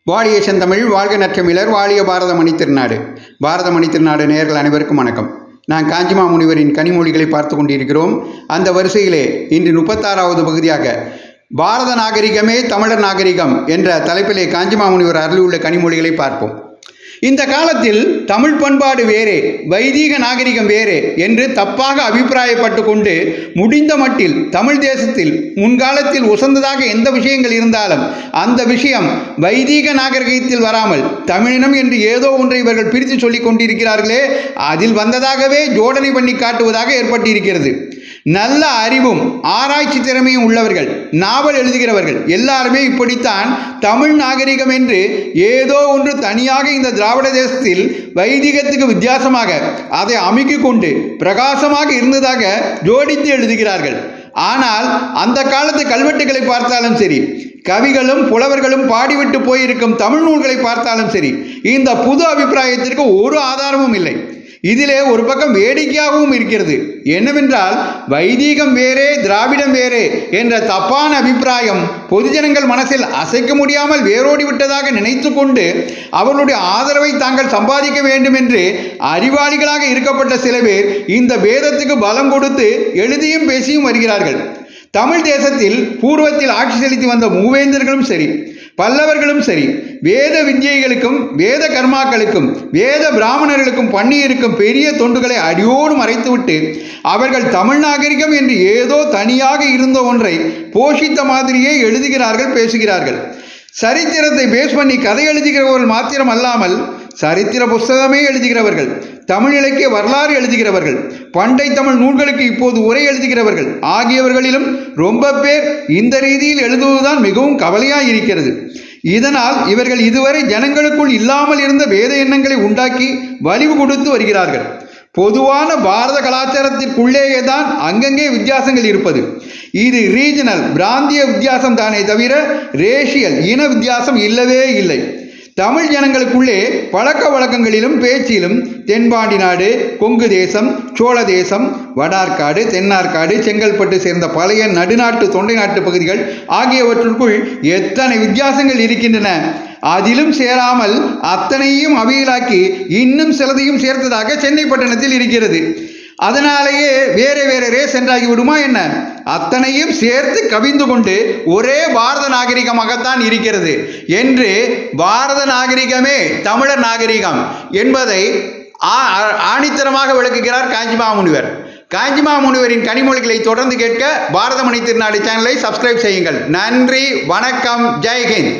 வாழிய செந்தமிழ் வாழ்க நற்றமிழர் வாழிய பாரதமணி திருநாடு. பாரதமணி திருநாடு நேயர்கள் அனைவருக்கும் வணக்கம். நான் காஞ்சிமா முனிவரின் கனிமொழிகளை பார்த்து கொண்டிருக்கிறோம். அந்த வரிசையிலே இன்று 36வது பகுதியாக பாரத நாகரிகமே தமிழர் நாகரிகம் என்ற தலைப்பிலே காஞ்சிமா முனிவர் அருளியுள்ள கனிமொழிகளை பார்ப்போம். இந்த காலத்தில் தமிழ் பண்பாடு வேறே, வைதீக நாகரிகம் வேறே என்று தப்பாக அபிப்பிராயப்பட்டு கொண்டு முடிந்த மட்டில் தமிழ் தேசத்தில் முன்காலத்தில் உசந்ததாக எந்த விஷயங்கள் இருந்தாலும் அந்த விஷயம் வைதீக நாகரிகத்தில் வராமல் தமிழினம் என்று ஏதோ ஒன்றை இவர்கள் பிரித்து சொல்லிக் கொண்டிருக்கிறார்களே, அதில் வந்ததாகவே ஜோடனை பண்ணி காட்டுவதாக ஏற்பட்டிருக்கிறது. நல்ல அறிவும் ஆராய்ச்சி திறமையும் உள்ளவர்கள், நாவல் எழுதுகிறவர்கள் எல்லாருமே இப்படித்தான் தமிழ் நாகரிகம் என்று ஏதோ ஒன்று தனியாக இந்த திராவிட தேசத்தில் வைதிகத்துக்கு வித்தியாசமாக அதை அமுக்கிக் கொண்டு பிரகாசமாக இருந்ததாக ஜோடித்து எழுதுகிறார்கள். ஆனால் அந்த காலத்து கல்வெட்டுகளை பார்த்தாலும் சரி, கவிகளும் புலவர்களும் பாடிவிட்டு போயிருக்கும் தமிழ் நூல்களை பார்த்தாலும் சரி, இந்த புது அபிப்பிராயத்திற்கு ஒரு ஆதாரமும் இல்லை. இதிலே ஒரு பக்கம் வேடிக்கையாகவும் இருக்கிறது. என்னவென்றால், வைதீகம் வேறே திராவிடம் வேறே என்ற தப்பான அபிப்பிராயம் பொதுஜனங்கள் மனசில் அசைக்க முடியாமல் வேரோடி விட்டதாக நினைத்து கொண்டு அவர்களுடைய ஆதரவை தாங்கள் சம்பாதிக்க வேண்டும் என்று அறிவாளிகளாக இருக்கப்பட்ட சில பேர் இந்த பேதத்துக்கு பலம் கொடுத்து எழுதியும் பேசியும் வருகிறார்கள். தமிழ் தேசத்தில் பூர்வத்தில் ஆட்சி செலுத்தி வந்த மூவேந்தர்களும் சரி, பல்லவர்களும் சரி, வேத வித்யைகளுக்கும் வேத கர்மாக்களுக்கும் வேத பிராமணர்களுக்கும் பண்ணியிருக்கும் பெரிய தொண்டுகளை அடியோடு மறைத்துவிட்டு அவர்கள் தமிழ் நாகரிகம் என்று ஏதோ தனியாக இருந்த ஒன்றை போஷித்த மாதிரியே எழுதுகிறார்கள், பேசுகிறார்கள். சரித்திரத்தை பேஸ் பண்ணி கதை எழுதுகிறவர்கள் மாத்திரம் அல்லாமல் சரித்திர புஸ்தகமே எழுதுகிறவர்கள், தமிழ் இலக்கிய வரலாறு எழுதுகிறவர்கள், பண்டை தமிழ் நூல்களுக்கு இப்போது உரை எழுதுகிறவர்கள் ஆகியவர்களிலும் ரொம்ப பேர் இந்த ரீதியில் எழுதுவதுதான் மிகவும் கவலையாக இருக்கிறது. இதனால் இவர்கள் இதுவரை ஜனங்களுக்குள் இல்லாமல் இருந்த வேத எண்ணங்களை உண்டாக்கி வலிவு கொடுத்து வருகிறார்கள். பொதுவான பாரத கலாச்சாரத்திற்குள்ளேயே தான் அங்கங்கே வித்தியாசங்கள் இருப்பது. இது ரீஜனல் பிராந்திய வித்தியாசம் தானே தவிர ரேஷியல் இன வித்தியாசம் இல்லவே இல்லை. தமிழ் ஜனங்களுக்குள்ளே பழக்க வழக்கங்களிலும் பேச்சிலும் தென்பாண்டி நாடு, கொங்கு தேசம், சோழ தேசம், வடார்காடு, தென்னார்காடு, செங்கல்பட்டு சேர்ந்த பழைய நடுநாட்டு தொண்டை நாட்டு பகுதிகள் ஆகியவற்றுக்குள் எத்தனை வித்தியாசங்கள் இருக்கின்றன. அதிலும் சேராமல் அத்தனையும் அவியலாக்கி இன்னும் சிலதையும் சேர்த்ததாக சென்னை பட்டணத்தில் இருக்கிறது. அதனாலேயே வேறு வேறு ரேஸ் என்றாகி விடுமா என்ன? அத்தனையும் சேர்த்து கவிந்து கொண்டு ஒரே பாரத நாகரிகமாகத்தான் இருக்கிறது என்று பாரத நாகரிகமே தமிழர் நாகரிகம் என்பதை ஆணித்தரமாக விளக்குகிறார் காஞ்சிமா முனிவர். காஞ்சிமா முனிவரின் கனிமொழிகளை தொடர்ந்து கேட்க பாரதமணி திருநாடு சேனலை சப்ஸ்கிரைப் செய்யுங்கள். நன்றி, வணக்கம், ஜெய்ஹிந்த்.